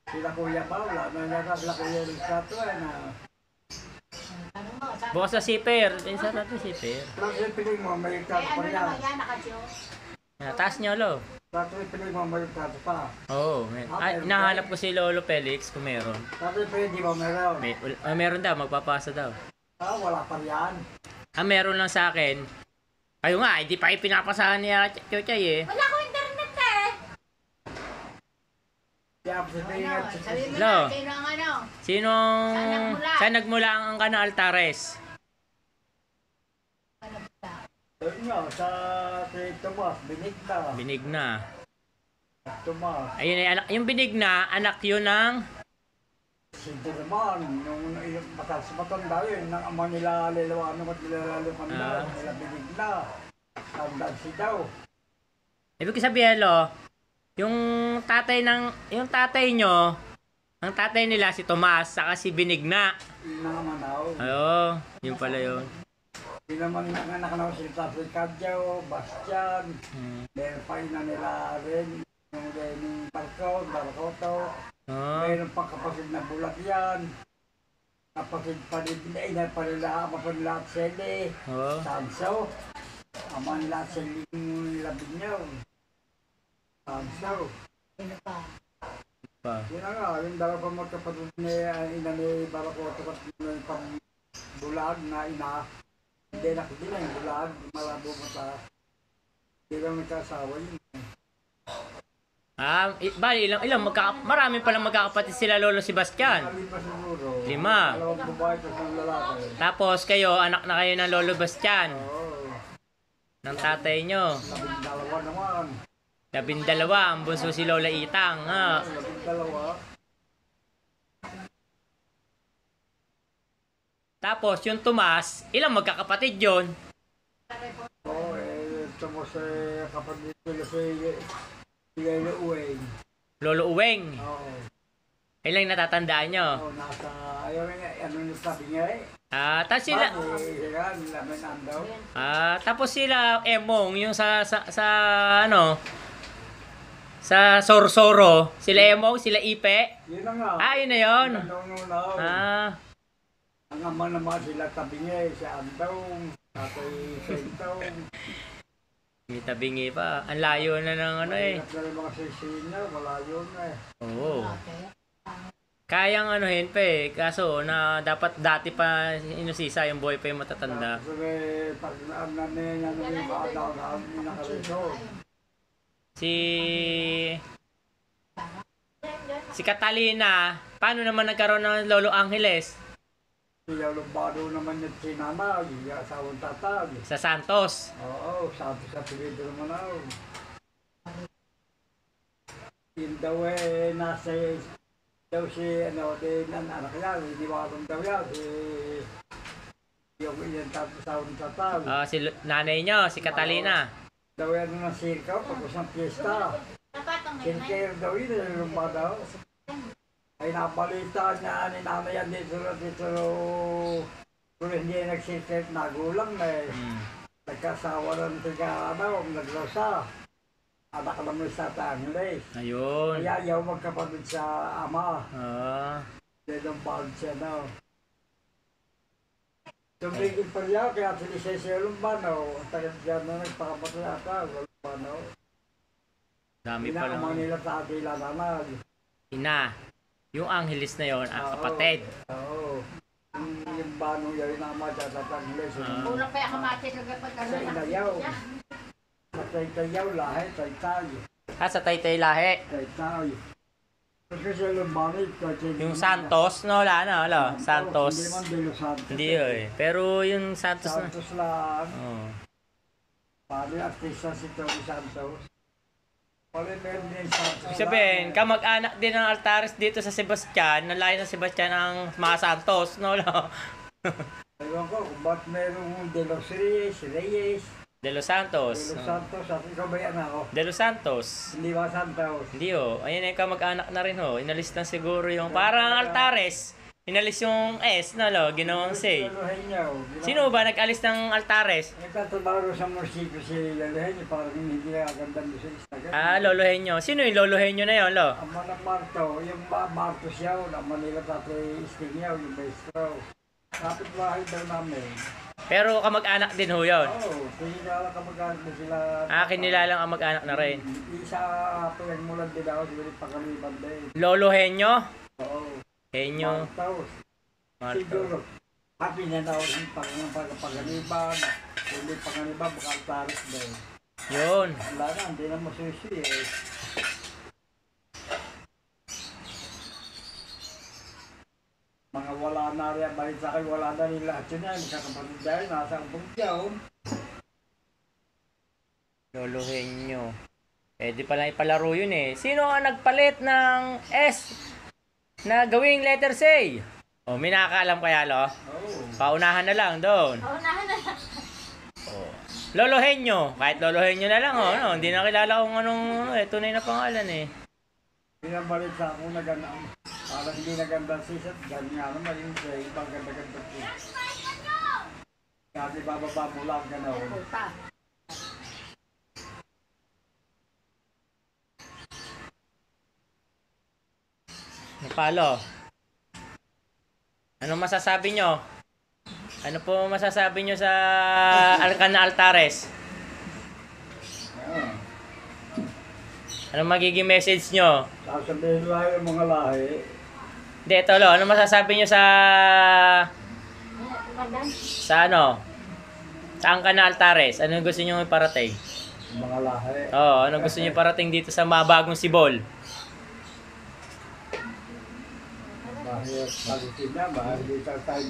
Sila Kuya Paula, sila Kuya Ricardo na. Bukas sa siper. Pinsan natin siper. Tapos yung piling mo, may Ricardo pa yan. Taas nyo, lo. Tapos yung piling mo, may Ricardo pa. Oo. Ay, nahanap ko si Lolo Felix kung meron. Tapos yung piling mo, meron. Meron daw, magpapasa daw. Wala pa yan. Meron lang sa akin. Kayo nga, hindi pa ipinapasahan niya Chochay eh. Wala ko internet eh. Kaya si piling at si Sabi mo Lo. na, sino ang ano? Sinong... Saan nagmula? Saan nagmula ang kana Altares? Ayun nga, sa kay Tomas, Benigna. Binigna. Tomas. Ayun ay anak, yung Binigna, anak yun ng... Hindi naman, nung matanda yun, nang ama nila Lelawano at Lelawano, nila Benigna. Tandaan si daw. Ibig sabihin, lo, yung tatay nyo, ang tatay nila si Tomas, saka si Binigna. Yun na naman daw. Ayo, yun pala yun. Yun naman ang anak na si Tatay Kadyaw, Bastian, meron pa ina nila rin, yung Lening Barcoto, meron pa kapatid na bulat yan, kapatid pa rin, ina pa nila, ama pa nila at Sele, Oo. Sanso, ama nila at Sele nila Binyaw, Sanso. Pa. Yun na nga, yung dalawa pa magkapatid ni ina ni Barcoto at yung pambulag na ina. Hindi na yung bulag, malabo mata. Hindi lang nagkasawa yun. Bali, marami palang magkakapatid sila Lolo Sebastian. Kami pa siguro. 5. Dalawang babae at isang lalaki. Tapos kayo, anak na kayo ng Lolo Bastian. Oo. Ng tatay nyo. Dalawa naman. 12, ang bunso si Lola Itang. Ha? Dalawa. Tapos yung Tomas, ilang magkakapatid yon? Oo, ito mo sa kapatid nila si Lelo Uweng. Lolo Uweng. Oo. Ilang natatandaan nyo? Oo, nasa, ayaw nga, ano yung sabi niya eh. Tapos sila, Sila, laman andaw. tapos sila Emong, yung sa Sorsoro, sila Emong, sila Ipe. Yun na nga. Yun na yun. Nung ang ama naman sila tabi niya, si Andong, Tatay Sentong. May tabingi pa. Ang layo na ng ano eh. Mahirap na rin mga sisina, malayo na eh. Oo. Kayang anuhin pa eh. Kaso na dapat dati pa inusisa yung boy pa yung matatanda. Tapos pag naanan niya yung mga daw na nakalisod. Si Catalina, paano naman nagkaroon ng Lolo Angeles? Siya lumbado naman yung sinanay, yung asawang tatag. Sa Santos. Oo, sabi sa Pilipino naman ako. Yun daw nasa daw si din ang anak niya, iniwalang daw yan, yung asawang tatag. Si nanay nyo, si Catalina. Daw yan ng sirkaw, pagkos ng piyesta. Sincere daw yun, lumbado. Ay nabalita niya ni nanay yan dito pero hindi nagsisit nagulang eh. Nagkasawa ng tiga naglosa. Anak naman sa Tangles. Ayun. Kaya ayaw magkapatid sa ama. Yan ang bawal siya na. Tumigil pa niya, kaya sinisesya lumbano. Tagal dyan na nagpakapatid ata, lumbano. Dami pa lang. Inakamang nila sa atila nanag. Ina. Yung Angeles na yon, ang kapatid. Oo. Yung banong yun na matatatangles. Kulang pa yung kamati sa kapag Sa inayaw. Sa taytayaw lahi, taytay. Sa Taytay lahi. Taytay. Kasi sa lumbanit. Yung Santos, no? Wala na, wala. Santos. Hindi man de los Santos. Hindi eh. Pero yung Santos na. Santos lang. Oh. Paano yung artista si Tony Santos? Paano meron din Santos Ibig sabihin, kamag-anak din ng Altares dito sa Sebastian, nalayo ng Sebastian ang mga Santos, no? Ewan ko kung ba't merong De Los Reyes, De Los Santos. De Los Santos, at ikaw ba yan ako? De Los Santos. Hindi ba Santos? Hindi oh. Ayun ay kamag-anak na rin oh. Inalis na siguro yung parang Altares. inalis yung S, no, lo? Ginawang say. Lolohenyo. Sino ba nag-alis ng altares? Nagtatrabaho sa munisipyo si Lolohenyo, parang hindi nakagandang doon sa Instagram. Ah, Lolohenyo. Sino yung Lolohenyo na yon, lo? Ang mga Marto, yung Marto siya, ang Manila Tatay Istinyaw, yung maestro. Kapit bahay daw namin. Pero kamag-anak din ho yun. Oo, kinilala ka mag-anak na sila. Ah, kinilalang ang mag-anak na rin. Isa pinagmulan din ako, siguro pangaliban din. Lolohenyo? Oo. Henyo. Martaos. Marto. Siguro, happy na daw yung pangaliban. Hindi pangaliban, baka altares din. Yun. Wala na, hindi na masusi eh. Mga wala na rin, balik sa akin, wala na rin lahat yun yan. Kakapatid dahil, nasa ang pagyaw. Lolohenyo. Pwede pala ipalaro yun eh. Sino ang nagpalit ng S na gawing letter C? O, may nakakaalam kaya, lo? Oo. Paunahan na lang doon. Oo, nahan na. Oh. Lolohenyo. Kahit Lolohenyo na lang, oh, no? Hindi na kilala kung anong tunay na pangalan eh. Pinabalik sa ako na gano'n. Parang hindi na ganda sisat. Ganyan nga naman yung sa ibang ganda-ganda siya. Kasi bababa mo lang gano'n. Puta. Napalo. Ano masasabi nyo? Ano po masasabi nyo sa Alcana Altares? Ah. Ano magiging message nyo? Sasabihin lang yung mga lahi. Hindi, ito lo. Ano masasabi nyo sa Magdan. ano? Sa Alcana Altares? Ano gusto nyo iparating? Yung mga lahi. Oo, ano gusto nyo iparating dito sa mabagong Sibol? Bahir, Palestina, bahir dito tayo.